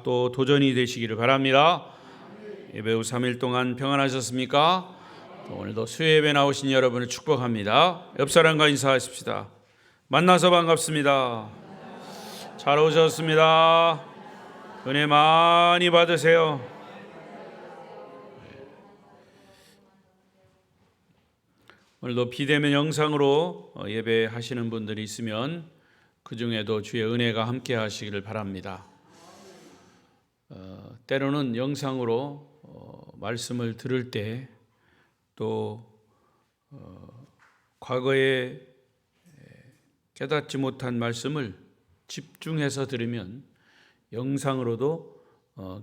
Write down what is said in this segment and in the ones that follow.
언제나 또 도전이 되시기를 바랍니다. 예배 후 3일 동안 평안하셨습니까? 오늘도 수요예배 나오신 여러분을 축복합니다. 옆 사람과 인사하십시다. 만나서 반갑습니다. 잘 오셨습니다. 은혜 많이 받으세요. 오늘도 비대면 영상으로 예배하시는 분들이 있으면 그 중에도 주의 은혜가 함께 하시기를 바랍니다. 때로는 영상으로 말씀을 들을 때 또 과거에 깨닫지 못한 말씀을 집중해서 들으면 영상으로도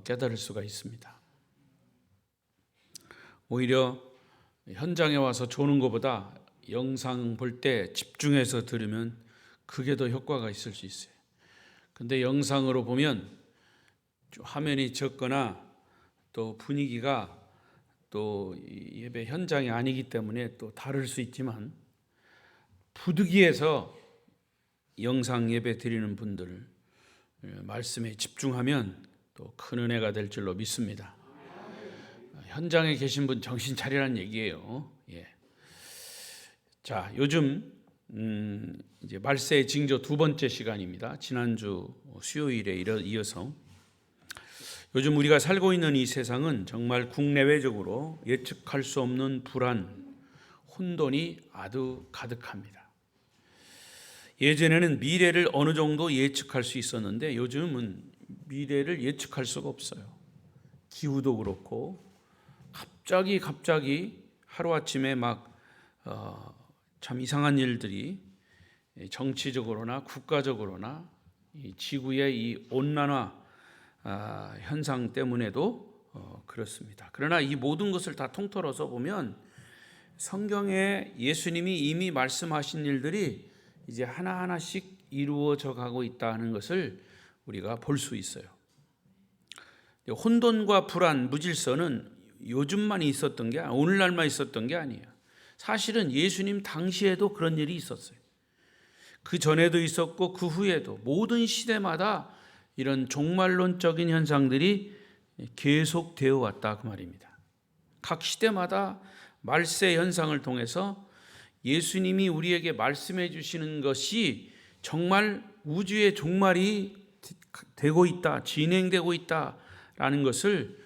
깨달을 수가 있습니다. 오히려 현장에 와서 조는 것보다 영상 볼 때 집중해서 들으면 그게 더 효과가 있을 수 있어요. 근데 영상으로 보면 화면이 적거나 또 분위기가 또 예배 현장이 아니기 때문에 또 다를 수 있지만 부득이해서 영상 예배 드리는 분들 말씀에 집중하면 또 큰 은혜가 될 줄로 믿습니다. 현장에 계신 분 정신 차리라는 얘기예요. 자, 요즘 이제 말세의 징조 두 번째 시간입니다. 지난주 수요일에 이어서 요즘 우리가 살고 있는 이 세상은 정말 국내외적으로 예측할 수 없는 불안, 혼돈이 아주 가득합니다. 예전에는 미래를 어느 정도 예측할 수 있었는데 요즘은 미래를 예측할 수가 없어요. 기후도 그렇고 갑자기 하루아침에 참 이상한 일들이 정치적으로나 국가적으로나 이 지구의 이 온난화 현상 때문에도 그렇습니다. 그러나 이 모든 것을 다 통틀어서 보면 성경에 예수님이 이미 말씀하신 일들이 이제 하나하나씩 이루어져 가고 있다는 것을 우리가 볼 수 있어요. 혼돈과 불안, 무질서는 요즘만 있었던 게 오늘날만 있었던 게 아니에요. 사실은 예수님 당시에도 그런 일이 있었어요. 그 전에도 있었고 그 후에도 모든 시대마다 이런 종말론적인 현상들이 계속되어 왔다 그 말입니다. 각 시대마다 말세 현상을 통해서 예수님이 우리에게 말씀해 주시는 것이 정말 우주의 종말이 되고 있다, 진행되고 있다라는 것을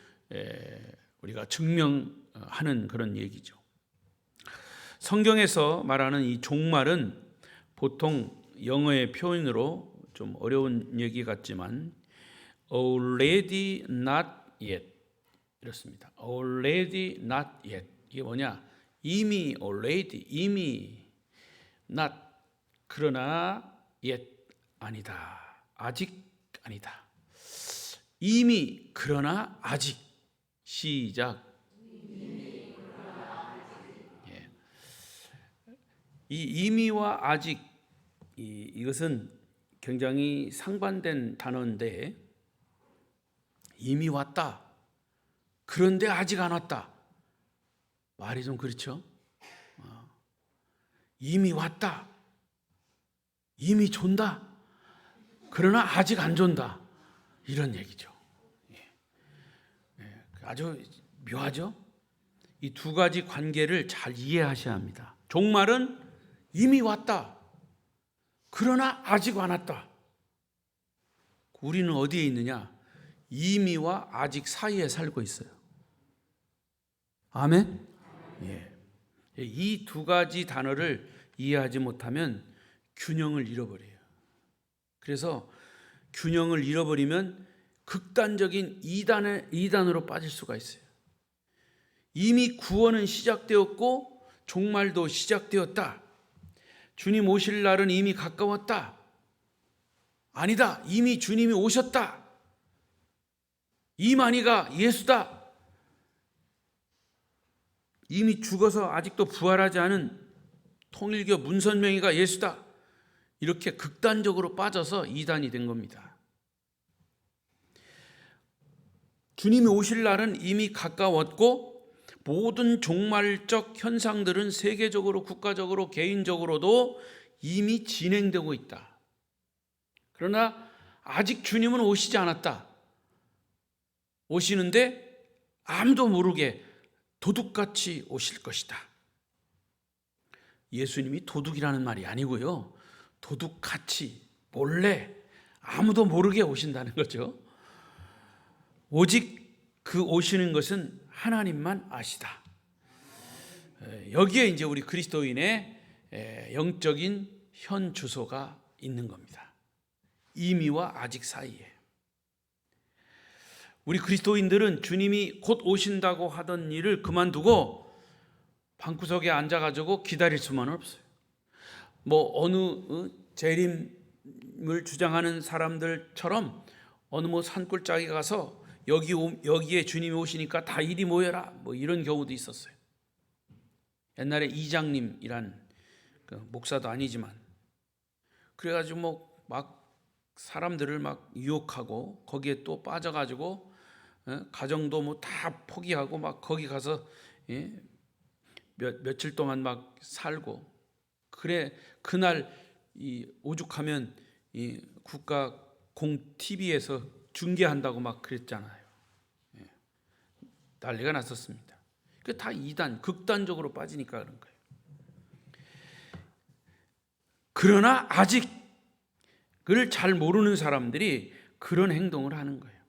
우리가 증명하는 그런 얘기죠. 성경에서 말하는 이 종말은 보통 영어의 표현으로 좀 어려운 얘기 같지만 already not yet 이렇습니다. already not yet 이게 뭐냐? 이미 already 이미 not 그러나 yet 아니다. 아직 아니다. 이미 그러나 아직 시작. 이 이미와 아직 이것은 굉장히 상반된 단어인데 이미 왔다. 그런데 아직 안 왔다. 말이 좀 그렇죠? 이미 왔다. 이미 존다. 그러나 아직 안 존다. 이런 얘기죠. 아주 묘하죠? 이 두 가지 관계를 잘 이해하셔야 합니다. 종말은 이미 왔다. 그러나 아직 안 왔다. 우리는 어디에 있느냐? 이미와 아직 사이에 살고 있어요. 아멘? 이 두 가지 단어를 이해하지 못하면 균형을 잃어버려요. 그래서 균형을 잃어버리면 극단적인 이단으로 빠질 수가 있어요. 이미 구원은 시작되었고 종말도 시작되었다. 주님 오실 날은 이미 가까웠다. 아니다. 이미 주님이 오셨다. 이만희가 예수다. 이미 죽어서 아직도 부활하지 않은 통일교 문선명이가 예수다. 이렇게 극단적으로 빠져서 이단이 된 겁니다. 주님이 오실 날은 이미 가까웠고 모든 종말적 현상들은 세계적으로, 국가적으로, 개인적으로도 이미 진행되고 있다. 그러나 아직 주님은 오시지 않았다. 오시는데 아무도 모르게 도둑같이 오실 것이다. 예수님이 도둑이라는 말이 아니고요, 도둑같이 몰래 아무도 모르게 오신다는 거죠. 오직 그 오시는 것은 하나님만 아시다. 여기에 이제 우리 그리스도인의 영적인 현 주소가 있는 겁니다. 이미와 아직 사이에. 우리 그리스도인들은 주님이 곧 오신다고 하던 일을 그만두고 방구석에 앉아가지고 기다릴 수만은 없어요. 어느 재림을 주장하는 사람들처럼 어느 산골짜기 가서 여기에 주님이 오시니까 다 이리 모여라 이런 경우도 있었어요. 옛날에 이장님이란 목사도 아니지만 그래가지고 막 사람들을 막 유혹하고 거기에 또 빠져가지고 가정도 다 포기하고 막 거기 가서 며칠 동안 막 살고, 그래 그날 오죽하면 국가 공 TV에서 중계한다고 막 그랬잖아요. 난리가 났었습니다. 그 다 극단적으로 빠지니까 그런 거예요. 그러나 아직 그를 잘 모르는 사람들이 그런 행동을 하는 거예요.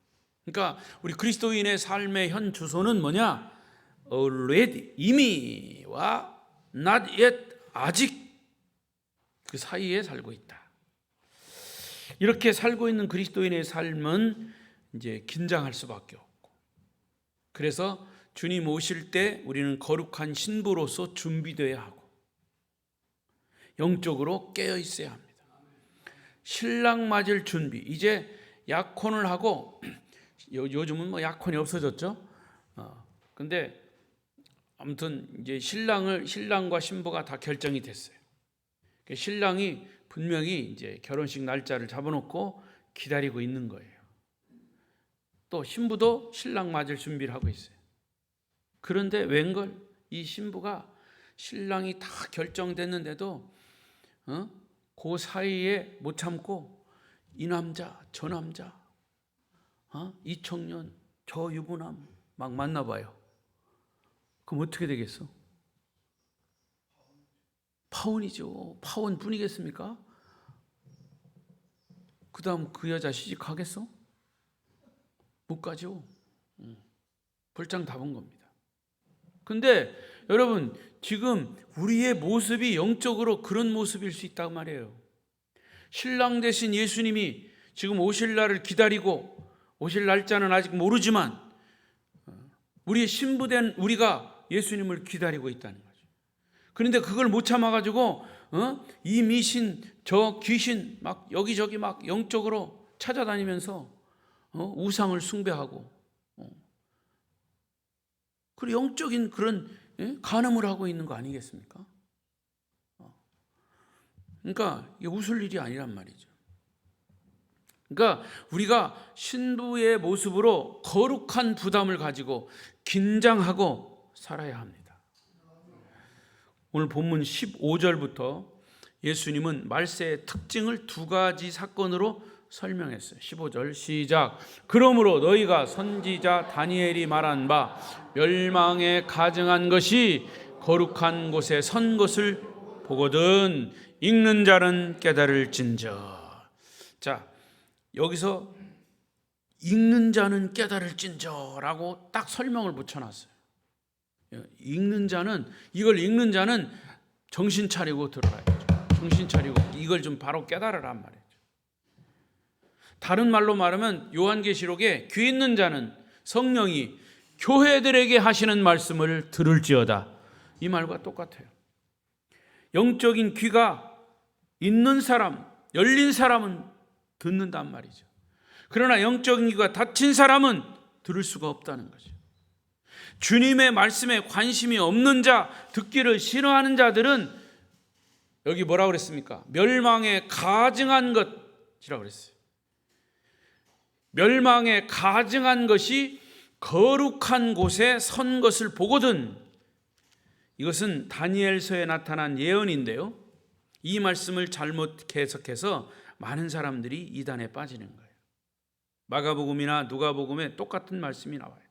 그러니까 우리 그리스도인의 삶의 현 주소는 뭐냐? already, 이미와 not yet, 아직 그 사이에 살고 있다. 이렇게 살고 있는 그리스도인의 삶은 이제 긴장할 수밖에 없고, 그래서 주님 오실 때 우리는 거룩한 신부로서 준비되어야 하고 영적으로 깨어 있어야 합니다. 신랑 맞을 준비. 이제 약혼을 하고, 요즘은 약혼이 없어졌죠. 근데 아무튼 이제 신랑과 신부가 다 결정이 됐어요. 신랑이 분명히 이제 결혼식 날짜를 잡아놓고 기다리고 있는 거예요. 또 신부도 신랑 맞을 준비를 하고 있어요. 그런데 웬걸 이 신부가 신랑이 다 결정됐는데도 그 사이에 못 참고 이 남자 저 남자 이 청년 저 유부남 막 만나봐요. 그럼 어떻게 되겠어? 파혼이죠. 파혼뿐이겠습니까? 그 다음 그 여자 시집가겠어? 못 가죠. 벌장 다 본 겁니다. 근데 여러분, 지금 우리의 모습이 영적으로 그런 모습일 수 있단 말이에요. 신랑 되신 예수님이 지금 오실 날을 기다리고, 오실 날짜는 아직 모르지만 우리의 신부된 우리가 예수님을 기다리고 있다는 거죠. 그런데 그걸 못 참아가지고 이 미신 저 귀신 막 여기저기 막 영적으로 찾아다니면서 우상을 숭배하고, 그리고 영적인 그런 간음을 하고 있는 거 아니겠습니까? 그러니까 이게 웃을 일이 아니란 말이죠. 그러니까 우리가 신부의 모습으로 거룩한 부담을 가지고 긴장하고 살아야 합니다. 오늘 본문 15절부터 예수님은 말세의 특징을 두 가지 사건으로 설명했어요. 15절 시작. 그러므로 너희가 선지자 다니엘이 말한 바 멸망에 가증한 것이 거룩한 곳에 선 것을 보거든 읽는 자는 깨달을진저. 자, 여기서 읽는 자는 깨달을진저라고 딱 설명을 붙여놨어요. 읽는 자는, 이걸 읽는 자는 정신 차리고 들어야죠. 정신 차리고 이걸 좀 바로 깨달으란 말이에요. 다른 말로 말하면 요한계시록에 귀 있는 자는 성령이 교회들에게 하시는 말씀을 들을지어다, 이 말과 똑같아요. 영적인 귀가 있는 사람, 열린 사람은 듣는단 말이죠. 그러나 영적인 귀가 닫힌 사람은 들을 수가 없다는 거죠. 주님의 말씀에 관심이 없는 자, 듣기를 싫어하는 자들은 여기 뭐라고 그랬습니까? 멸망에 가증한 것이라고 그랬어요. 멸망에 가증한 것이 거룩한 곳에 선 것을 보거든. 이것은 다니엘서에 나타난 예언인데요, 이 말씀을 잘못 해석해서 많은 사람들이 이단에 빠지는 거예요. 마가복음이나 누가복음에 똑같은 말씀이 나와요.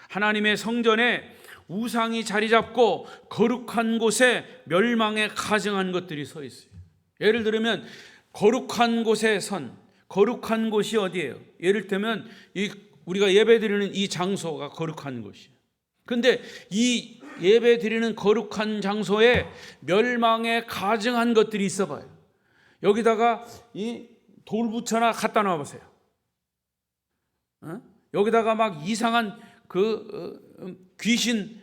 하나님의 성전에 우상이 자리 잡고 거룩한 곳에 멸망에 가증한 것들이 서 있어요. 예를 들면 거룩한 곳에 거룩한 곳이 어디예요? 예를 들면 우리가 예배드리는 이 장소가 거룩한 곳이에요. 그런데 이 예배드리는 거룩한 장소에 멸망에 가증한 것들이 있어 봐요. 여기다가 이 돌부처나 갖다 놔 보세요. 여기다가 막 이상한 귀신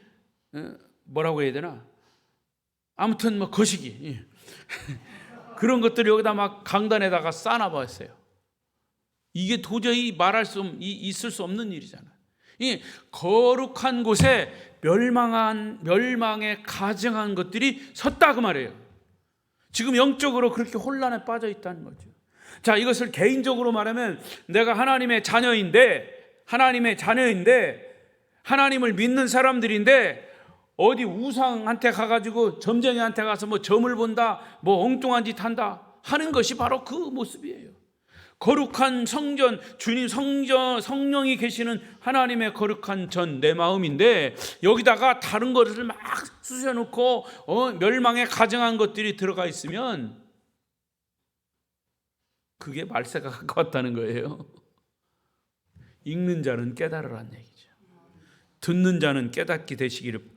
뭐라고 해야 되나? 아무튼 뭐 거시기 그런 것들을 여기다 막 강단에다가 쌓아놔 봤어요. 이게 도저히 있을 수 없는 일이잖아요. 이 거룩한 곳에 멸망에 가증한 것들이 섰다 그 말이에요. 지금 영적으로 그렇게 혼란에 빠져 있다는 거죠. 자, 이것을 개인적으로 말하면 내가 하나님의 자녀인데 하나님을 믿는 사람들인데 어디 우상한테 가가지고 점쟁이한테 가서 뭐 점을 본다, 뭐 엉뚱한 짓 한다 하는 것이 바로 그 모습이에요. 거룩한 성전, 주님 성령이 계시는 하나님의 거룩한 전 내 마음인데 여기다가 다른 것을 막 쑤셔놓고 멸망에 가증한 것들이 들어가 있으면 그게 말세가 가까웠다는 거예요. 읽는 자는 깨달으라는 얘기죠. 듣는 자는 깨닫게 되시기를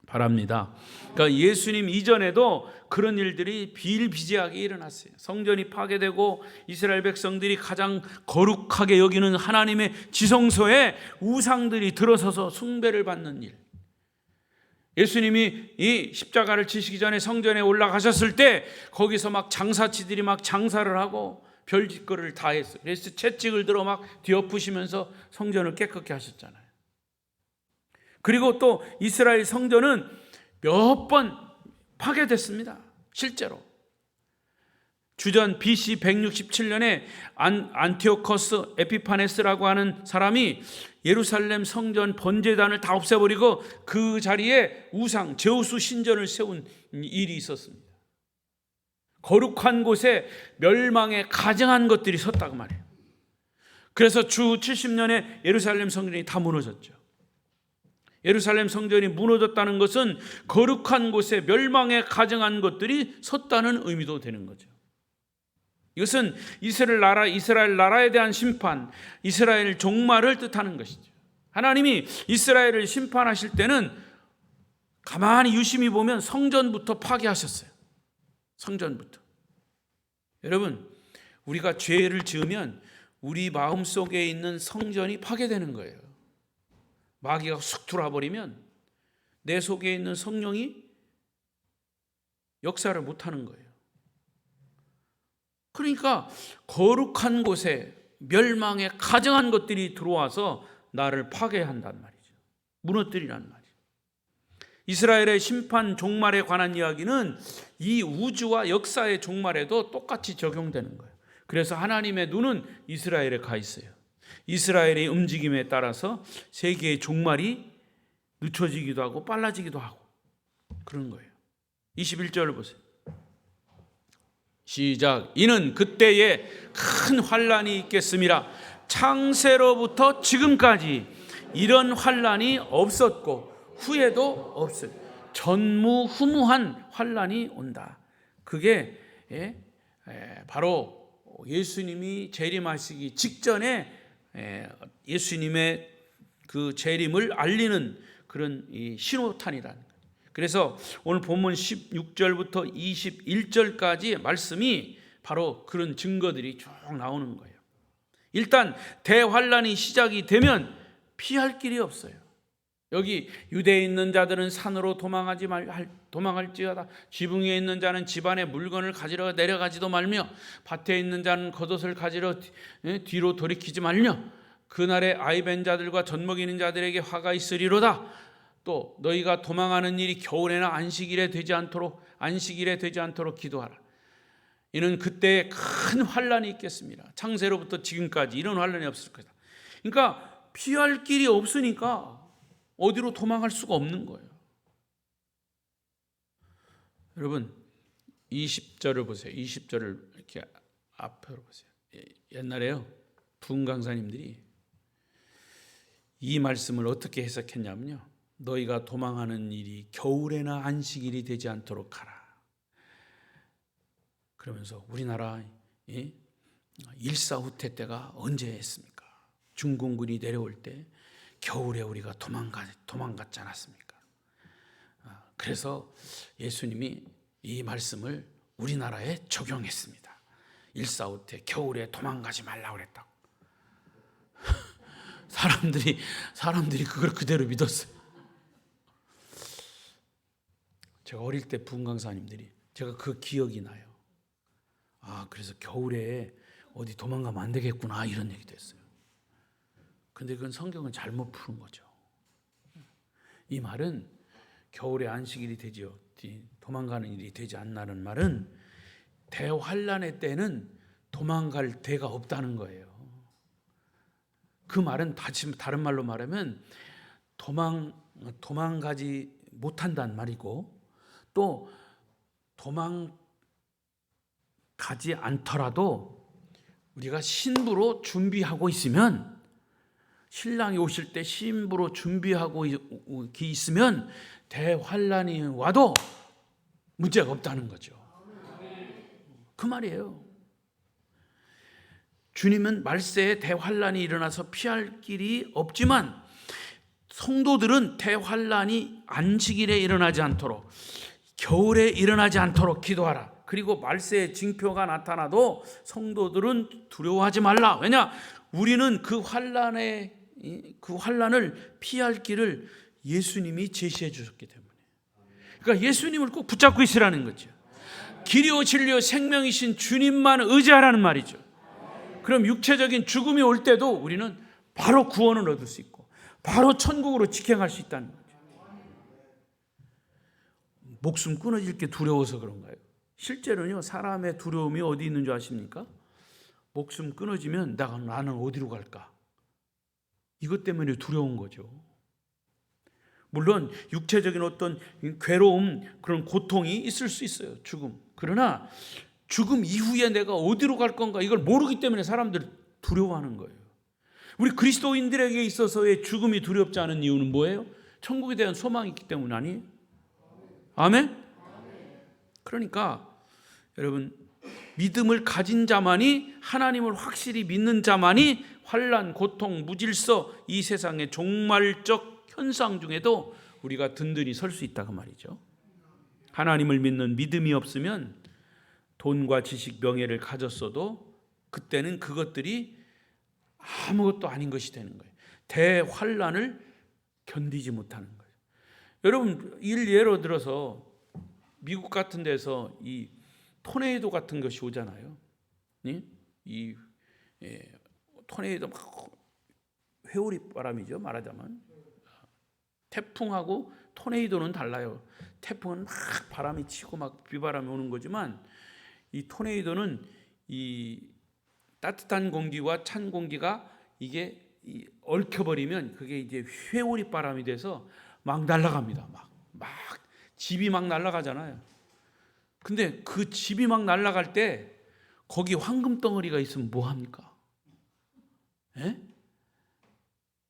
바랍니다. 그러니까 예수님 이전에도 그런 일들이 비일비재하게 일어났어요. 성전이 파괴되고 이스라엘 백성들이 가장 거룩하게 여기는 하나님의 지성소에 우상들이 들어서서 숭배를 받는 일. 예수님이 이 십자가를 지시기 전에 성전에 올라가셨을 때 거기서 막 장사치들이 막 장사를 하고 별짓거리를 다 했어요. 그래서 채찍을 들어 막 뒤엎으시면서 성전을 깨끗게 하셨잖아요. 그리고 또 이스라엘 성전은 몇 번 파괴됐습니다. 실제로. 주전 BC 167년에 안티오커스 에피파네스라고 하는 사람이 예루살렘 성전 번제단을 다 없애버리고 그 자리에 우상 제우스 신전을 세운 일이 있었습니다. 거룩한 곳에 멸망에 가증한 것들이 섰다고 말해요. 그래서 주 70년에 예루살렘 성전이 다 무너졌죠. 예루살렘 성전이 무너졌다는 것은 거룩한 곳에 멸망에 가증한 것들이 섰다는 의미도 되는 거죠. 이것은 이스라엘 나라에 대한 심판, 이스라엘 종말을 뜻하는 것이죠. 하나님이 이스라엘을 심판하실 때는 가만히 유심히 보면 성전부터 파괴하셨어요. 성전부터. 여러분, 우리가 죄를 지으면 우리 마음속에 있는 성전이 파괴되는 거예요. 마귀가 쑥 들어와버리면 내 속에 있는 성령이 역사를 못하는 거예요. 그러니까 거룩한 곳에 멸망에 가증한 것들이 들어와서 나를 파괴한단 말이죠. 무너뜨리란 말이죠. 이스라엘의 심판 종말에 관한 이야기는 이 우주와 역사의 종말에도 똑같이 적용되는 거예요. 그래서 하나님의 눈은 이스라엘에 가 있어요. 이스라엘의 움직임에 따라서 세계의 종말이 늦춰지기도 하고 빨라지기도 하고 그런 거예요. 21절을 보세요. 시작. 이는 그때에 큰 환란이 있겠음이라. 창세로부터 지금까지 이런 환란이 없었고 후에도 없을 전무후무한 환란이 온다. 그게 바로 예수님이 재림하시기 직전에 예수님의 그 재림을 알리는 그런 신호탄이라는 거예요. 그래서 오늘 본문 16절부터 21절까지 말씀이 바로 그런 증거들이 쭉 나오는 거예요. 일단 대환란이 시작이 되면 피할 길이 없어요. 여기 유대에 있는 자들은 산으로 도망할지어다. 지붕에 있는 자는 집안에 물건을 가지러 내려가지도 말며 밭에 있는 자는 겉옷을 가지러 뒤로 돌이키지 말며 그날에 아이벤 자들과 젖먹이는 자들에게 화가 있으리로다. 또 너희가 도망하는 일이 겨울에나 안식일에 되지 않도록 기도하라. 이는 그때에 큰 환란이 있겠습니다. 창세로부터 지금까지 이런 환란이 없을 거다. 그러니까 피할 길이 없으니까 어디로 도망갈 수가 없는 거예요. 여러분 20절을 보세요. 20절을 이렇게 앞으로 보세요. 옛날에요. 부흥 강사님들이 이 말씀을 어떻게 해석했냐면요, 너희가 도망하는 일이 겨울에나 안식일이 되지 않도록 하라. 그러면서 우리나라 일사후퇴 때가 언제 했습니까? 중공군이 내려올 때 겨울에 우리가 도망갔지 않았습니까? 그래서 예수님이 이 말씀을 우리나라에 적용했습니다. 일사후퇴 겨울에 도망가지 말라고 그랬다고. 사람들이 그걸 그대로 믿었어요. 제가 어릴 때 부흥 강사님들이, 제가 그 기억이 나요. 그래서 겨울에 어디 도망가면 안 되겠구나, 이런 얘기도 했어요. 근데 그건 성경은 잘못 푸는 거죠. 이 말은 겨울에 안식일이 되지요, 도망가는 일이 되지 않나는 말은 대환란의 때는 도망갈 데가 없다는 거예요. 그 말은 다른 말로 말하면 도망가지 못한다는 말이고, 또 도망가지 않더라도 우리가 신부로 준비하고 있으면, 신랑이 오실 때 신부로 준비하고 있으면 대환란이 와도 문제가 없다는 거죠. 그 말이에요. 주님은 말세에 대환란이 일어나서 피할 길이 없지만 성도들은 대환란이 안식일에 일어나지 않도록, 겨울에 일어나지 않도록 기도하라. 그리고 말세의 징표가 나타나도 성도들은 두려워하지 말라. 왜냐? 우리는 그 환란을 피할 길을 예수님이 제시해 주셨기 때문에. 그러니까 예수님을 꼭 붙잡고 있으라는 거죠. 길이요 진리요 생명이신 주님만 의지하라는 말이죠. 그럼 육체적인 죽음이 올 때도 우리는 바로 구원을 얻을 수 있고 바로 천국으로 직행할 수 있다는 거죠. 목숨 끊어질 게 두려워서 그런가요? 실제로는요, 사람의 두려움이 어디 있는 줄 아십니까? 목숨 끊어지면 나는 어디로 갈까? 이것 때문에 두려운 거죠. 물론 육체적인 어떤 괴로움, 그런 고통이 있을 수 있어요, 죽음. 그러나 죽음 이후에 내가 어디로 갈 건가, 이걸 모르기 때문에 사람들이 두려워하는 거예요. 우리 그리스도인들에게 있어서의 죽음이 두렵지 않은 이유는 뭐예요? 천국에 대한 소망이 있기 때문 아니에요? 아멘? 그러니까 여러분, 믿음을 가진 자만이, 하나님을 확실히 믿는 자만이 환난, 고통, 무질서, 이 세상의 종말적 현상 중에도 우리가 든든히 설 수 있다, 그 말이죠. 하나님을 믿는 믿음이 없으면 돈과 지식, 명예를 가졌어도 그때는 그것들이 아무것도 아닌 것이 되는 거예요. 대환란을 견디지 못하는 거예요. 여러분, 예로 들어서 미국 같은 데서 이 토네이도 같은 것이 오잖아요. 토네이도 막 회오리 바람이죠, 말하자면. 태풍하고 토네이도는 달라요. 태풍은 막 바람이 치고 막 비바람이 오는 거지만, 이 토네이도는 이 따뜻한 공기와 찬 공기가 이게 얽혀버리면 그게 이제 회오리 바람이 돼서 막 날아갑니다. 막 집이 막 날아가잖아요. 근데 그 집이 막 날아갈 때 거기 황금 덩어리가 있으면 뭐 합니까?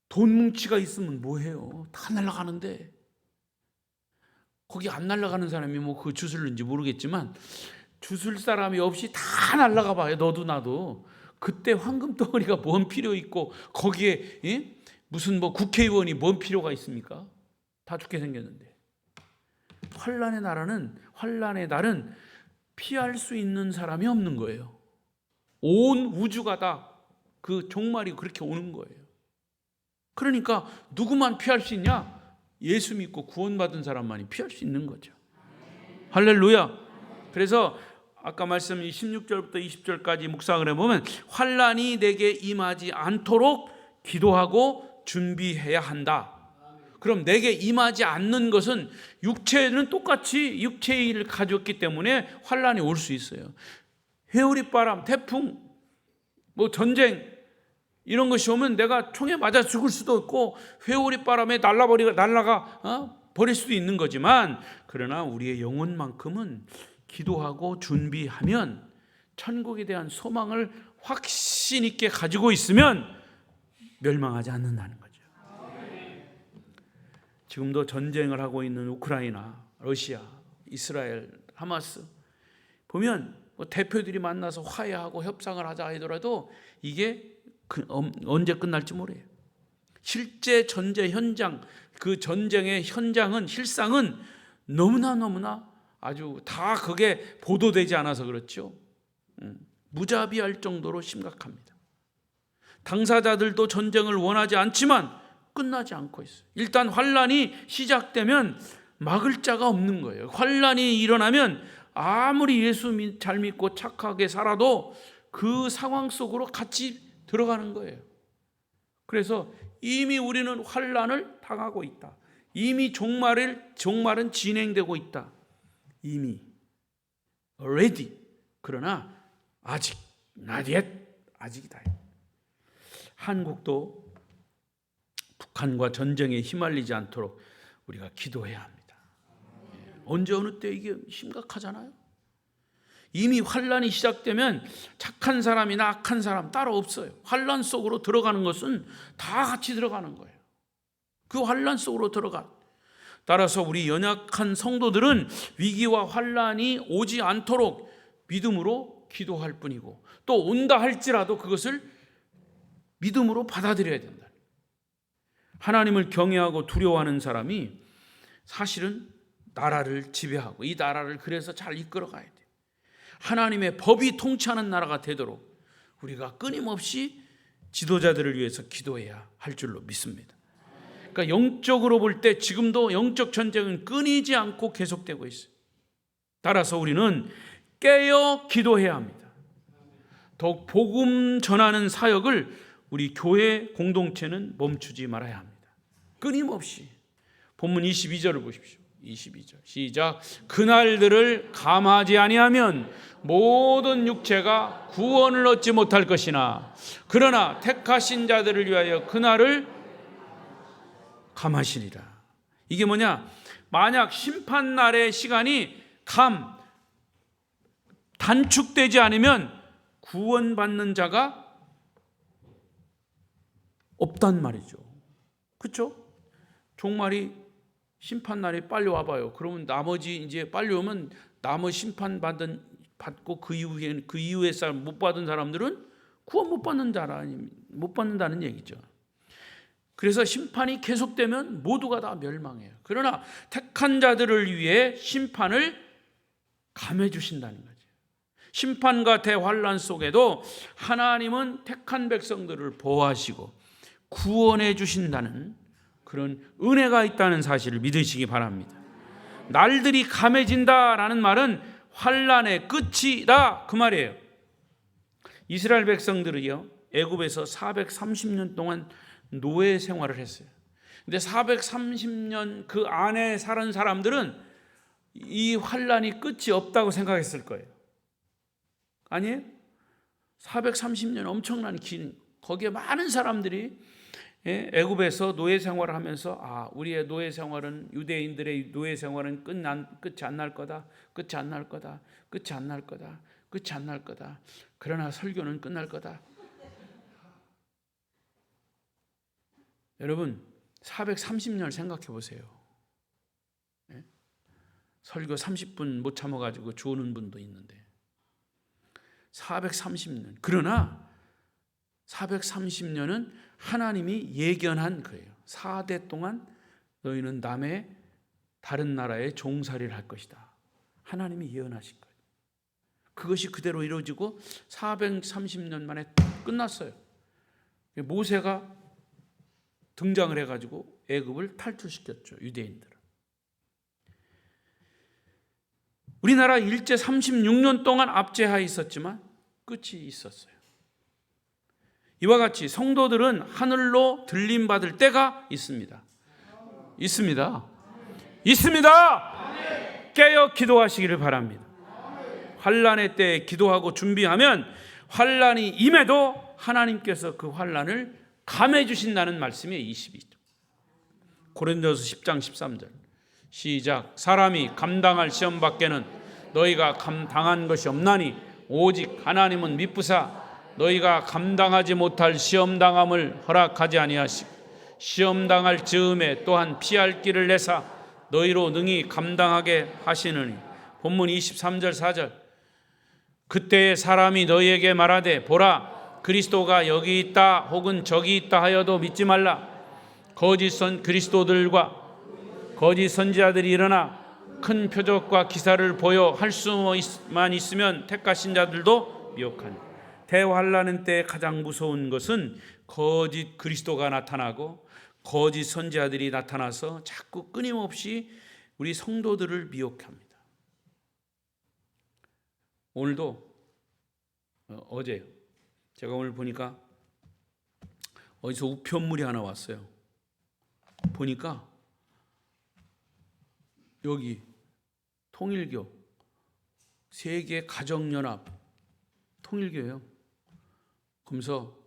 돈 뭉치가 있으면 뭐 해요? 다 날아가는데. 거기 안 날아가는 사람이 뭐 그 주술는지 모르겠지만, 주술 사람이 없이 다 날아가 봐요, 너도 나도. 그때 황금 덩어리가 뭔 필요 있고, 거기에 무슨 뭐 국회의원이 뭔 필요가 있습니까? 다 죽게 생겼는데. 환란의 날은 피할 수 있는 사람이 없는 거예요. 온 우주가 다 그 종말이 그렇게 오는 거예요. 그러니까 누구만 피할 수 있냐? 예수 믿고 구원받은 사람만이 피할 수 있는 거죠. 할렐루야. 그래서 아까 말씀 16절부터 20절까지 묵상을 해보면, 환란이 내게 임하지 않도록 기도하고 준비해야 한다. 그럼 내게 임하지 않는 것은, 육체는 똑같이 육체의 일을 가졌기 때문에 환란이 올 수 있어요. 회오리바람, 태풍, 뭐 전쟁, 이런 것이 오면 내가 총에 맞아 죽을 수도 있고 회오리바람에 날아가 버릴 수도 있는 거지만, 그러나 우리의 영혼만큼은 기도하고 준비하면 천국에 대한 소망을 확신 있게 가지고 있으면 멸망하지 않는다는 거죠. 지금도 전쟁을 하고 있는 우크라이나, 러시아, 이스라엘, 하마스 보면 대표들이 만나서 화해하고 협상을 하자 하더라도 이게 언제 끝날지 모르요. 실제 전쟁 현장, 그 전쟁의 현장은, 실상은 너무나 아주 다 그게 보도되지 않아서 그렇죠. 무자비할 정도로 심각합니다. 당사자들도 전쟁을 원하지 않지만 끝나지 않고 있어요. 일단 환란이 시작되면 막을 자가 없는 거예요. 환란이 일어나면 아무리 예수 잘 믿고 착하게 살아도 그 상황 속으로 같이 들어가는 거예요. 그래서 이미 우리는 환란을 당하고 있다. 이미 종말은 진행되고 있다. 이미 already. 그러나 아직 not yet. 아직이다. 한국도 북한과 전쟁에 휘말리지 않도록 우리가 기도해야 합니다. 언제 어느 때 이게 심각하잖아요. 이미 환란이 시작되면 착한 사람이나 악한 사람 따로 없어요. 환란 속으로 들어가는 것은 다 같이 들어가는 거예요. 그 환란 속으로 들어가. 따라서 우리 연약한 성도들은 위기와 환란이 오지 않도록 믿음으로 기도할 뿐이고, 또 온다 할지라도 그것을 믿음으로 받아들여야 된다. 하나님을 경외하고 두려워하는 사람이 사실은 나라를 지배하고 이 나라를 그래서 잘 이끌어 가야 돼요. 하나님의 법이 통치하는 나라가 되도록 우리가 끊임없이 지도자들을 위해서 기도해야 할 줄로 믿습니다. 그러니까 영적으로 볼 때 지금도 영적 전쟁은 끊이지 않고 계속되고 있어요. 따라서 우리는 깨어 기도해야 합니다. 더욱 복음 전하는 사역을 우리 교회 공동체는 멈추지 말아야 합니다. 끊임없이. 본문 22절을 보십시오. 22절 시작. 그날들을 감하지 아니하면 모든 육체가 구원을 얻지 못할 것이나 그러나 택하신 자들을 위하여 그날을 감하시리라. 이게 뭐냐? 만약 심판날의 시간이 단축되지 않으면 구원받는 자가 없단 말이죠. 그렇죠? 종말이 심판날이 빨리 와봐요. 그러면 나머지 이제 빨리 오면 나머지 심판받고 그 이후에 사람 못 받은 사람들은 구원 못 받는다는 얘기죠. 그래서 심판이 계속되면 모두가 다 멸망해요. 그러나 택한 자들을 위해 심판을 감해 주신다는 거죠. 심판과 대환란 속에도 하나님은 택한 백성들을 보호하시고 구원해 주신다는 그런 은혜가 있다는 사실을 믿으시기 바랍니다. 날들이 감해진다라는 말은 환란의 끝이다 그 말이에요. 이스라엘 백성들이요 애굽에서 430년 동안 노예 생활을 했어요. 근데 430년 그 안에 살은 사람들은 이 환란이 끝이 없다고 생각했을 거예요. 아니에요? 430년 엄청난 긴, 거기에 많은 사람들이 애굽에서 노예 생활을 하면서 우리의 노예 생활은, 유대인들의 노예 생활은 끝이 안 날 거다. 끝이 안 날 거다. 끝이 안 날 거다. 끝이 안 날 거다. 그러나 설교는 끝날 거다. 여러분 430년을 생각해 보세요. 설교 30분 못 참아가지고 죽는 분도 있는데 430년. 그러나 430년은 하나님이 예견한 거예요. 4대 동안 너희는 다른 나라의 종살이를 할 것이다. 하나님이 예언하신 거예요. 그것이 그대로 이루어지고 430년 만에 끝났어요. 모세가 등장을 해가지고 애굽을 탈출시켰죠. 유대인들을. 우리나라 일제 36년 동안 압제하에 있었지만 끝이 있었어요. 이와 같이 성도들은 하늘로 들림받을 때가 있습니다. 있습니다. 깨어 기도하시기를 바랍니다. 환란의 때에 기도하고 준비하면 환란이 임해도 하나님께서 그 환란을 감해 주신다는 말씀이 22절. 고린도서 10장 13절 시작. 사람이 감당할 시험 밖에는 너희가 당한 것이 없나니 오직 하나님은 미쁘사 너희가 감당하지 못할 시험당함을 허락하지 아니하시고 시험당할 즈음에 또한 피할 길을 내사 너희로 능히 감당하게 하시느니. 본문 23절 4절. 그때에 사람이 너희에게 말하되 보라 그리스도가 여기 있다 혹은 저기 있다 하여도 믿지 말라. 거짓 그리스도들과 거짓 선지자들이 일어나 큰 표적과 기사를 보여 할 수만 있으면 택하신 자들도 미혹하니. 대환란은 때 가장 무서운 것은 거짓 그리스도가 나타나고 거짓 선지자들이 나타나서 자꾸 끊임없이 우리 성도들을 미혹합니다. 오늘도 어제요. 제가 오늘 보니까 어디서 우편물이 하나 왔어요. 보니까 여기 통일교 세계 가정연합 통일교예요. 그러면서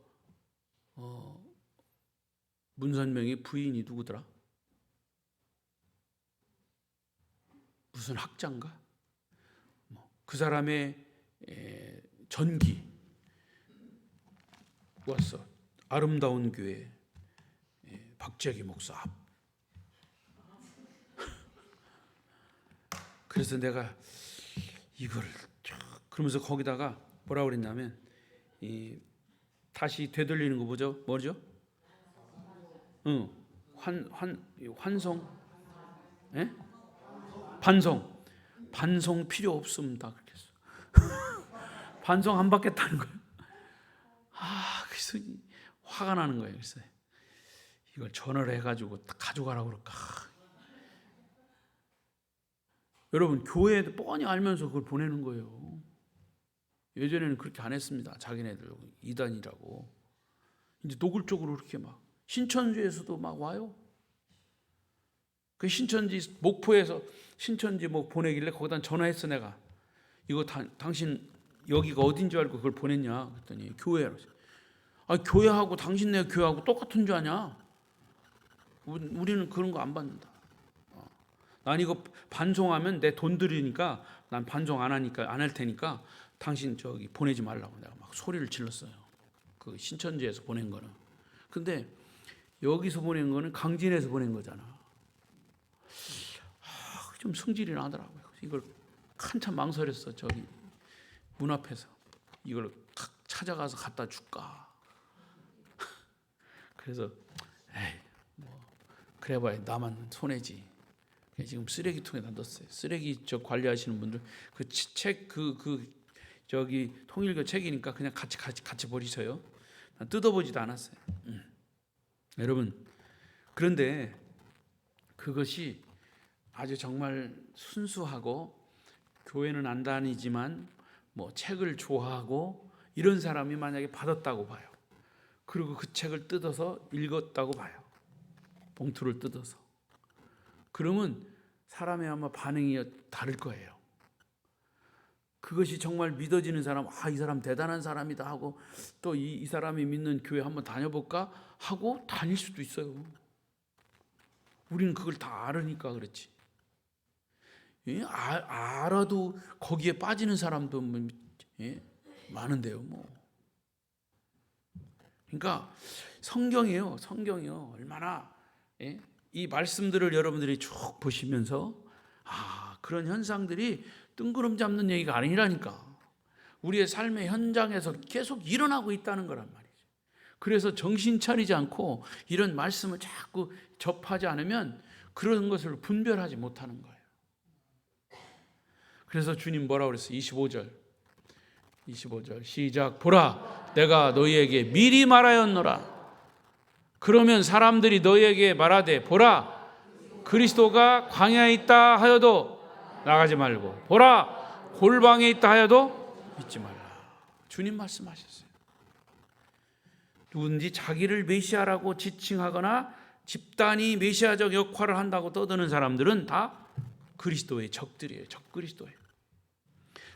문선명의 부인이 누구더라? 무슨 학자인가? 그 사람의 전기 왔어. 아름다운 교회 박재기 목사 앞. 그래서 내가 이걸 그러면서 거기다가 뭐라고 그랬냐면 다시 되돌리는 거 뭐죠? 환송, 예? 반송 필요 없습니다. 그렇게 했어. 반송 안 받겠다는 거예요. 그래서 화가 나는 거예요. 그래서 이걸 전화를 해가지고 가져가라고 그럴까. 여러분 교회에 뻔히 알면서 그걸 보내는 거예요. 예전에는 그렇게 안 했습니다. 자기네들 이단이라고. 이제 노골적으로 그렇게 막 신천지에서도 막 와요. 그 신천지 목포에서 신천지 뭐 보내길래 거기다 전화했어. 내가 이거 당신 여기가 어딘 줄 알고 그걸 보냈냐 그랬더니 교회라고. 교회하고 당신네 교회하고 똑같은 줄 아냐? 우리는 그런 거 안 받는다. 난 이거 반송하면 내 돈 들이니까 난 반송 안 하니까 안 할 테니까 당신 저기 보내지 말라고 내가 막 소리를 질렀어요. 그 신천지에서 보낸 거는. 근데 여기서 보낸 거는 강진에서 보낸 거잖아. 좀 성질이 나더라고요. 이걸 한참 망설였어. 저기 문 앞에서 이걸 찾아가서 갖다 줄까. 그래서 뭐 그래봐야 나만 손해지. 지금 쓰레기통에다 넣었어요. 쓰레기 저 관리하시는 분들 그 책 저기 통일교 책이니까 그냥 같이 버리세요. 난 뜯어보지도 않았어요. 여러분 그런데 그것이 아주 정말 순수하고 교회는 안 다니지만 뭐 책을 좋아하고 이런 사람이 만약에 받았다고 봐요. 그리고 그 책을 뜯어서 읽었다고 봐요. 봉투를 뜯어서. 그러면 사람의 아마 반응이 다를 거예요. 그것이 정말 믿어지는 사람, 이 사람 대단한 사람이다 하고 또 이 사람이 믿는 교회 한번 다녀볼까 하고 다닐 수도 있어요. 우리는 그걸 다 알으니까 그렇지. 알아도 거기에 빠지는 사람도 많은데요. 뭐. 그러니까 성경이요. 얼마나 이 말씀들을 여러분들이 쭉 보시면서 그런 현상들이 뜬구름 잡는 얘기가 아니라니까. 우리의 삶의 현장에서 계속 일어나고 있다는 거란 말이죠. 그래서 정신 차리지 않고 이런 말씀을 자꾸 접하지 않으면 그런 것을 분별하지 못하는 거예요. 그래서 주님 뭐라고 그랬어요? 25절 시작. 보라 내가 너희에게 미리 말하였노라. 그러면 사람들이 너희에게 말하되 보라 그리스도가 광야에 있다 하여도 나가지 말고 보라 골방에 있다 하여도 믿지 말라. 주님 말씀하셨어요. 누군지 자기를 메시아라고 지칭하거나 집단이 메시아적 역할을 한다고 떠드는 사람들은 다 그리스도의 적들이에요. 적그리스도예요.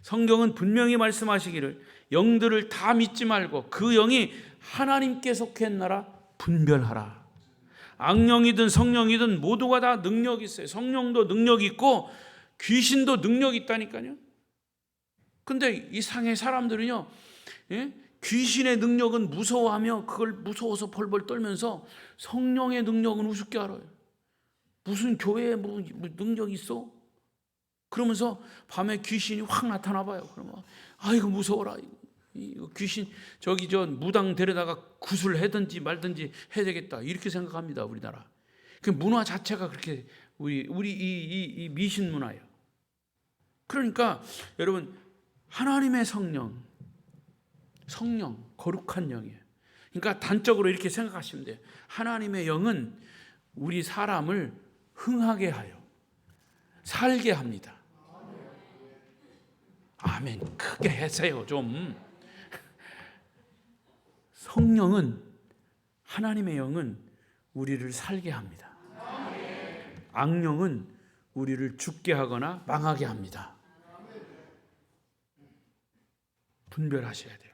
성경은 분명히 말씀하시기를 영들을 다 믿지 말고 그 영이 하나님께 속했나라 분별하라. 악령이든 성령이든 모두가 다 능력이 있어요. 성령도 능력이 있고 귀신도 능력이 있다니까요. 근데 이 상의 사람들은요, 귀신의 능력은 무서워하며 그걸 무서워서 벌벌 떨면서 성령의 능력은 우습게 알아요. 무슨 교회에 뭐 능력이 있어? 그러면서 밤에 귀신이 확 나타나 봐요. 그러면 아이고 무서워라. 이거 귀신 저기 저 무당 데려다가 구슬해든지 말든지 해야 되겠다. 이렇게 생각합니다. 우리나라. 그 문화 자체가 그렇게 우리 이 미신 문화예요. 그러니까 여러분 하나님의 성령 거룩한 영이에요. 그러니까 단적으로 이렇게 생각하시면 돼요. 하나님의 영은 우리 사람을 흥하게 하여 살게 합니다. 아멘. 크게 하세요 좀. 성령은 하나님의 영은 우리를 살게 합니다. 악령은 우리를 죽게 하거나 망하게 합니다. 분별하셔야 돼요.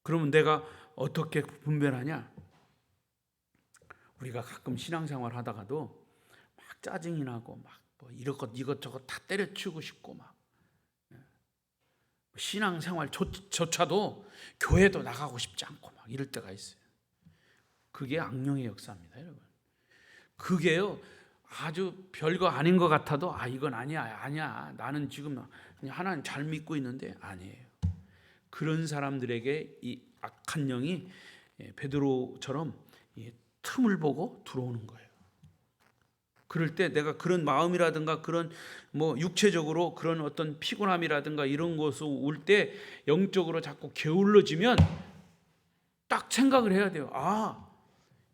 그러면 내가 어떻게 분별하냐? 우리가 가끔 신앙생활 하다가도 막 짜증이 나고 막 뭐 이것저것 다 때려치우고 싶고 막 신앙생활조차도 교회도 나가고 싶지 않고 막 이럴 때가 있어요. 그게 악령의 역사입니다, 여러분. 그게요 아주 별거 아닌 것 같아도 이건 아니야. 나는 지금 하나님 잘 믿고 있는데 아니에요. 그런 사람들에게 이 악한 영이 베드로처럼 틈을 보고 들어오는 거예요. 그럴 때 내가 그런 마음이라든가 그런 뭐 육체적으로 그런 어떤 피곤함이라든가 이런 것을 올 때 영적으로 자꾸 게을러지면 딱 생각을 해야 돼요.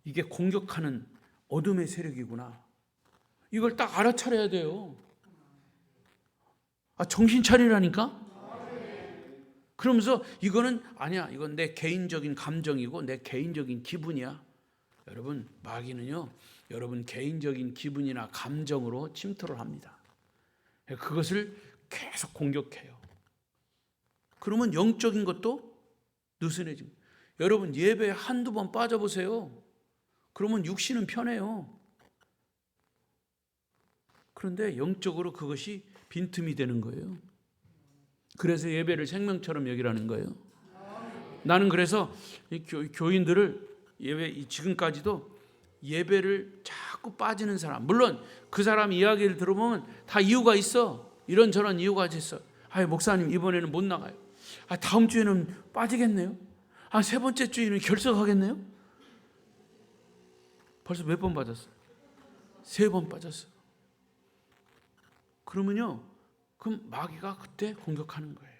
이게 공격하는 어둠의 세력이구나. 이걸 딱 알아차려야 돼요. 정신 차리라니까? 그러면서 이거는 아니야. 이건 내 개인적인 감정이고 내 개인적인 기분이야. 여러분, 마귀는요, 여러분 개인적인 기분이나 감정으로 침투를 합니다. 그것을 계속 공격해요. 그러면 영적인 것도 느슨해집니다. 여러분 예배에 한두 번 빠져보세요. 그러면 육신은 편해요. 그런데 영적으로 그것이 빈틈이 되는 거예요. 그래서 예배를 생명처럼 여기라는 거예요. 나는 그래서 교인들을 지금까지도 예배를 자꾸 빠지는 사람, 물론 그 사람 이야기를 들어보면 다 이유가 있어. 이런저런 이유가 있어. 목사님 이번에는 못 나가요. 다음 주에는 빠지겠네요. 세 번째 주에는 결석하겠네요. 벌써 몇 번 빠졌어요? 3번 빠졌어요. 그러면요, 그럼 마귀가 그때 공격하는 거예요.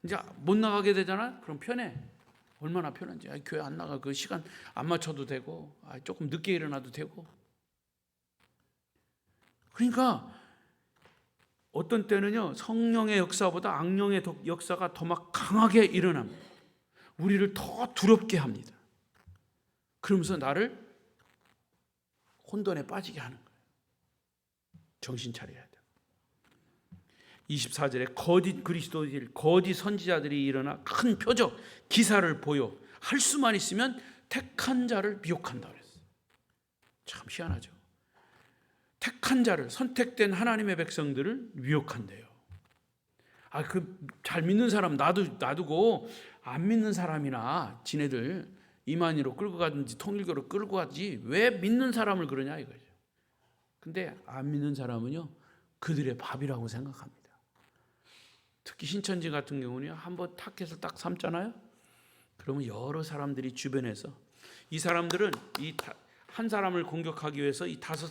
이제 못 나가게 되잖아. 그럼 편해. 얼마나 편한지. 교회 안 나가. 그 시간 안 맞춰도 되고, 조금 늦게 일어나도 되고. 그러니까 어떤 때는요, 성령의 역사보다 악령의 역사가 더 막 강하게 일어납니다. 우리를 더 두렵게 합니다. 그러면서 나를 혼돈에 빠지게 하는 거예요. 정신 차려야 돼요. 24절에 거짓 그리스도인들, 거짓 선지자들이 일어나 큰 표적, 기사를 보여 할 수만 있으면 택한 자를 미혹한다 그랬어요. 참 희한하죠. 택한 자를, 선택된 하나님의 백성들을 미혹한대요. 잘 믿는 사람 놔두고 안 믿는 사람이나 지네들 이만희로 끌고 가든지 통일교로 끌고 가지 왜 믿는 사람을 그러냐 이거죠. 근데 안 믿는 사람은요, 그들의 밥이라고 생각합니다. 특히 신천지 같은 경우는 한번 타켓을 딱 삼잖아요. 그러면 여러 사람들이 주변에서, 이 사람들은 이 한 사람을 공격하기 위해서 이 다섯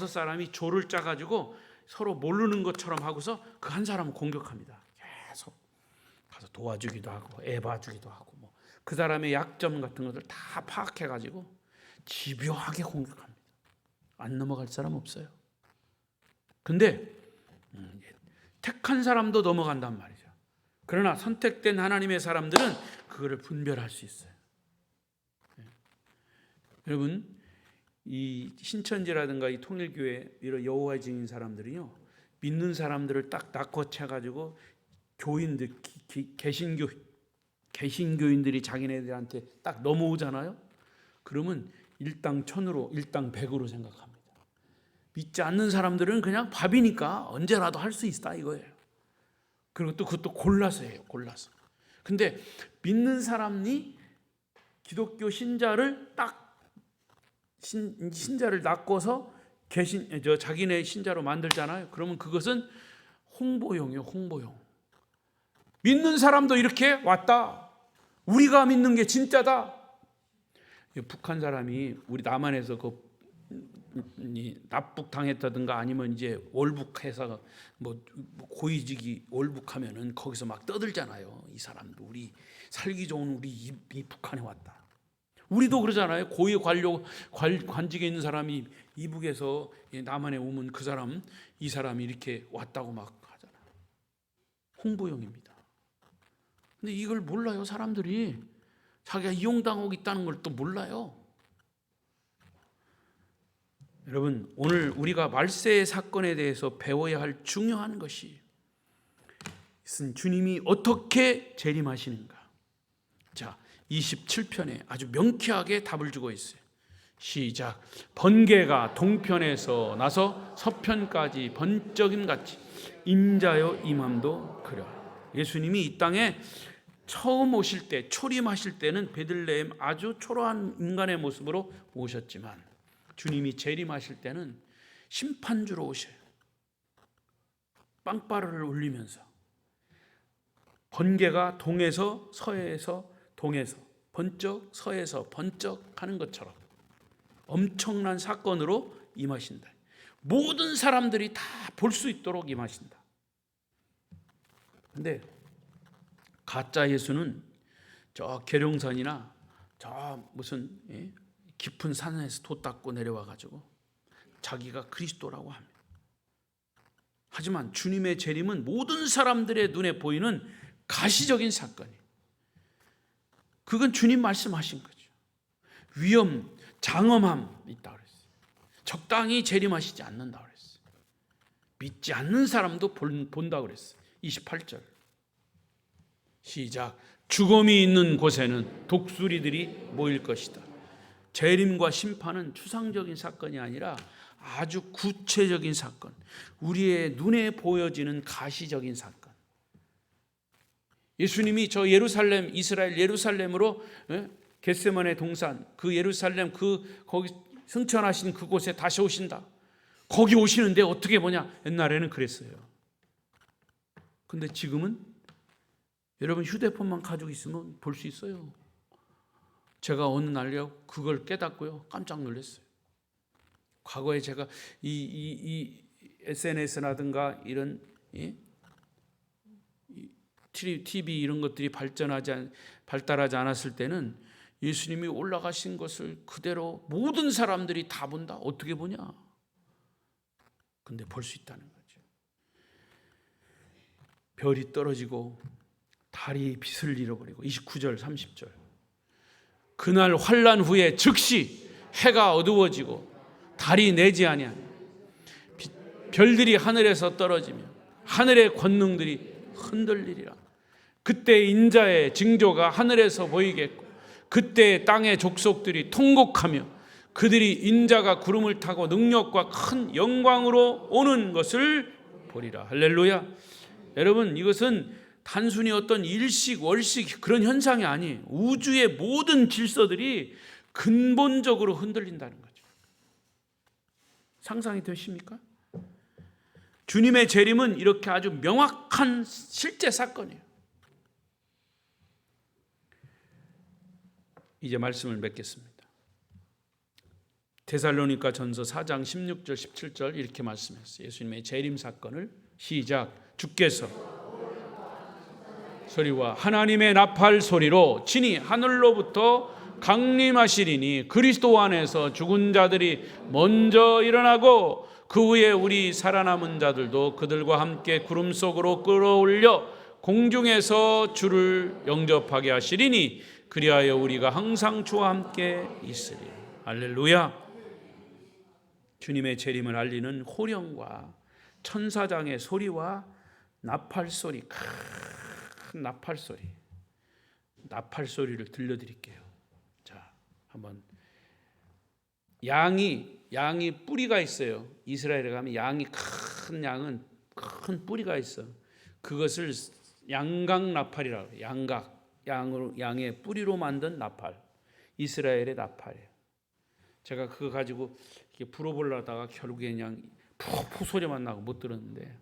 사람이 조를 짜가지고 서로 모르는 것처럼 하고서 그 한 사람을 공격합니다. 계속 가서 도와주기도 하고 애 봐주기도 하고 그 사람의 약점 같은 것들 다 파악해가지고 집요하게 공격합니다. 안 넘어갈 사람 없어요. 근데 택한 사람도 넘어간단 말이죠. 그러나 선택된 하나님의 사람들은 그거를 분별할 수 있어요. 여러분, 이 신천지라든가 이 통일교회 이런 여호와의 증인 사람들이요, 믿는 사람들을 딱 낚아채가지고 교인들, 개신교인들이 자기네들한테 딱 넘어오잖아요. 그러면 일당천으로 일당백으로 생각합니다. 믿지 않는 사람들은 그냥 밥이니까 언제라도 할 수 있다 이거예요. 그리고 또 그것도 골라서 해요. 골라서. 근데 믿는 사람이 기독교 신자를 딱 신자를 낚고서 자기네 신자로 만들잖아요. 그러면 그것은 홍보용이에요. 홍보용. 믿는 사람도 이렇게 왔다. 우리가 믿는 게 진짜다. 북한 사람이 우리 남한에서 납북당했다든가 아니면 이제 월북해서 고위직이 월북하면은 거기서 막 떠들잖아요. 이 사람도 우리 살기 좋은 우리 이 북한에 왔다. 우리도 그러잖아요. 고위 관직에 있는 사람이 이북에서 남한에 오면 이 사람이 이렇게 왔다고 막 하잖아요. 홍보용입니다. 근데 이걸 몰라요. 사람들이 자기가 이용당하고 있다는 걸 또 몰라요. 여러분, 오늘 우리가 말세의 사건에 대해서 배워야 할 중요한 것이 주님이 어떻게 재림하시는가. 자, 27편에 아주 명쾌하게 답을 주고 있어요. 시작. 번개가 동편에서 나서 서편까지 번쩍임같이 임자여 임함도 그려. 예수님이 이 땅에 처음 오실 때, 초림하실 때는 베들레헴 아주 초라한 인간의 모습으로 오셨지만 주님이 재림하실 때는 심판주로 오셔요. 빵빠르를 울리면서 번개가 동에서 서에서 동에서 번쩍 서에서 번쩍 하는 것처럼 엄청난 사건으로 임하신다. 모든 사람들이 다 볼 수 있도록 임하신다. 근데 가짜 예수는 저 계룡산이나 저 무슨 깊은 산에서 돛 닦고 내려와 가지고 자기가 그리스도라고 합니다. 하지만 주님의 재림은 모든 사람들의 눈에 보이는 가시적인 사건이에요. 그건 주님 말씀하신 거죠. 위험, 장엄함 있다 그랬어요. 적당히 재림하시지 않는다 그랬어요. 믿지 않는 사람도 본다 그랬어요. 28절 시작. 죽음이 있는 곳에는 독수리들이 모일 것이다. 재림과 심판은 추상적인 사건이 아니라 아주 구체적인 사건, 우리의 눈에 보여지는 가시적인 사건. 예수님이 저 예루살렘, 이스라엘 예루살렘으로 겟세마네 동산, 그 예루살렘 거기 승천하신 그곳에 다시 오신다. 거기 오시는데 어떻게 보냐? 옛날에는 그랬어요. 근데 지금은 여러분 휴대폰만 가지고 있으면 볼 수 있어요. 제가 어느 날요 그걸 깨닫고요 깜짝 놀랐어요. 과거에 제가 이 SNS라든가 이런 TV 이런 것들이 발달하지 않았을 때는 예수님이 올라가신 것을 그대로 모든 사람들이 다 본다. 어떻게 보냐? 근데 볼 수 있다는 거죠. 별이 떨어지고 달이 빛을 잃어버리고 29절 30절 그날 환난 후에 즉시 해가 어두워지고 달이 내지 아니하며 별들이 하늘에서 떨어지며 하늘의 권능들이 흔들리리라. 그때 인자의 징조가 하늘에서 보이겠고 그때 땅의 족속들이 통곡하며 그들이 인자가 구름을 타고 능력과 큰 영광으로 오는 것을 보리라. 할렐루야. 여러분, 이것은 단순히 어떤 일식 월식 그런 현상이 아니에요. 우주의 모든 질서들이 근본적으로 흔들린다는 거죠. 상상이 되십니까? 주님의 재림은 이렇게 아주 명확한 실제 사건이에요. 이제 말씀을 맺겠습니다. 데살로니가 전서 4장 16절 17절 이렇게 말씀했어요. 예수님의 재림 사건을 시작. 주께서 소리와 하나님의 나팔 소리로 친히 하늘로부터 강림하시리니 그리스도 안에서 죽은 자들이 먼저 일어나고 그 후에 우리 살아남은 자들도 그들과 함께 구름 속으로 끌어올려 공중에서 주를 영접하게 하시리니 그리하여 우리가 항상 주와 함께 있으리. 할렐루야. 주님의 재림을 알리는 호령과 천사장의 소리와 나팔 소리, 큰 나팔 소리, 나팔 소리를 들려드릴게요. 자, 한번 양이 뿌리가 있어요. 이스라엘에 가면 큰 양은 큰 뿌리가 있어. 그것을 양각 나팔이라고 해요. 양의 뿌리로 만든 나팔, 이스라엘의 나팔이에요. 제가 그거 가지고 불어보려다가 결국에 그냥 푸푸 소리만 나고 못 들었는데,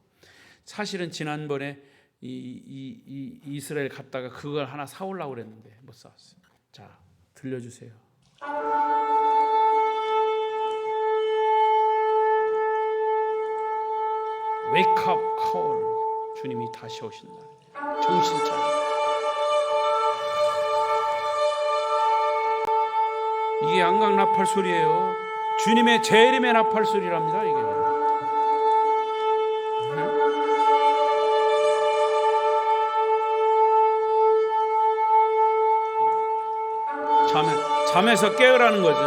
사실은 지난번에 이스라엘 갔다가 그걸 하나 사오려고 그랬는데 못 사왔어요. 자, 들려주세요. Wake up call. 주님이 다시 오신다. 정신 차려. 이게 양각 나팔 소리예요. 주님의 재림의 나팔 소리랍니다. 이게. 잠에서 깨으라는 거죠.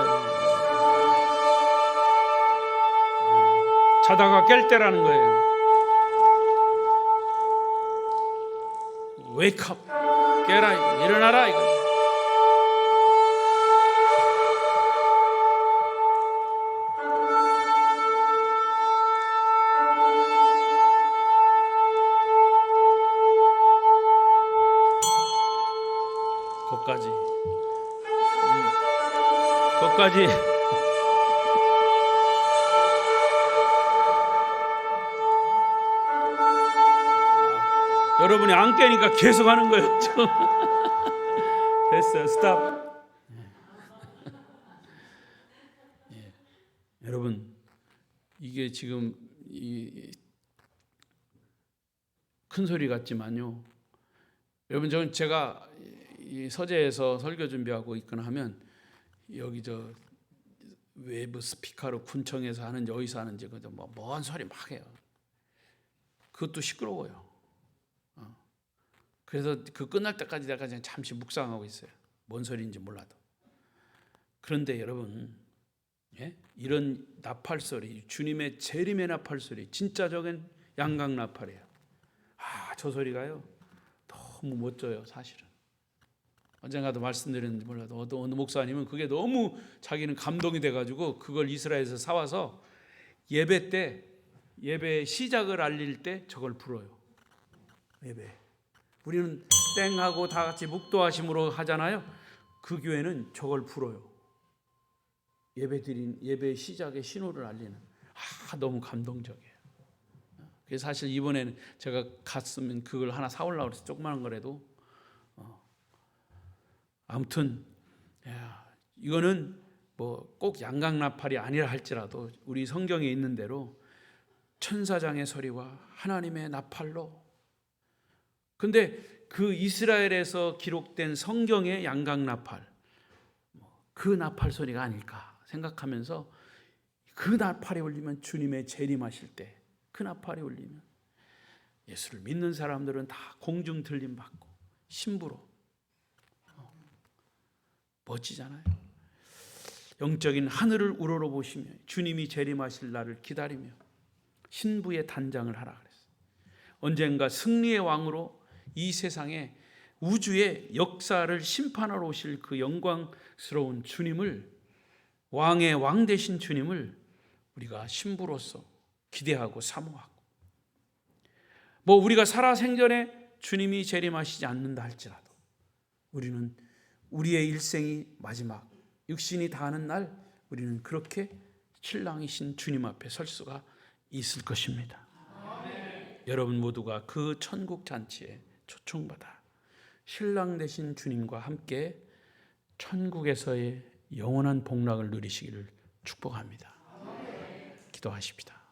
자다가 깰 때라는 거예요. Wake up, 깨라, 일어나라 이거. 거기까지. 여러분이 안 깨니까 계속 하는 거예요. 됐어요. 스탑. 여러분, 이게 지금 큰 소리 같지만요. 여러분, 제가 이 서재에서 설교 준비하고 있거나 하면 여기 외부 스피커로 군청에서 하는지 어디서 하는지 먼 소리 막 해요. 그것도 시끄러워요. 그래서 그 끝날 때까지 내가 그냥 잠시 묵상하고 있어요. 뭔 소리인지 몰라도. 그런데 여러분, 이런 나팔 소리, 주님의 재림의 나팔 소리, 진짜적인 양각 나팔이에요. 저 소리가요 너무 멋져요. 사실은 언젠가도 말씀드렸는지 몰라도 어느 목사님은 그게 너무 자기는 감동이 돼가지고 그걸 이스라엘에서 사와서 예배 시작을 알릴 때 저걸 불어요. 예배. 우리는 땡하고 다 같이 묵도하심으로 하잖아요. 그 교회는 저걸 불어요. 예배 시작의 신호를 알리는. 너무 감동적이에요. 그래서 사실 이번에는 제가 갔으면 그걸 하나 사오려고 그랬어요. 조그마한 거라도. 아무튼 이거는 꼭 양각 나팔이 아니라 할지라도 우리 성경에 있는 대로 천사장의 소리와 하나님의 나팔로. 근데 그 이스라엘에서 기록된 성경의 양각 나팔, 그 나팔 소리가 아닐까 생각하면서, 그 나팔이 울리면 주님의 재림하실 때 그 나팔이 울리면 예수를 믿는 사람들은 다 공중 들림 받고 신부로. 멋지잖아요. 영적인 하늘을 우러러보시며 주님이 재림하실 날을 기다리며 신부의 단장을 하라 그랬어요. 언젠가 승리의 왕으로 이 세상에 우주의 역사를 심판하러 오실 그 영광스러운 주님을, 왕의 왕 되신 주님을 우리가 신부로서 기대하고 사모하고, 우리가 살아생전에 주님이 재림하시지 않는다 할지라도 우리는 우리의 일생이 마지막 육신이 다하는 날 우리는 그렇게 신랑이신 주님 앞에 설 수가 있을 것입니다. 여러분 모두가 그 천국 잔치에 초청받아 신랑 되신 주님과 함께 천국에서의 영원한 복락을 누리시기를 축복합니다. 기도하십시다.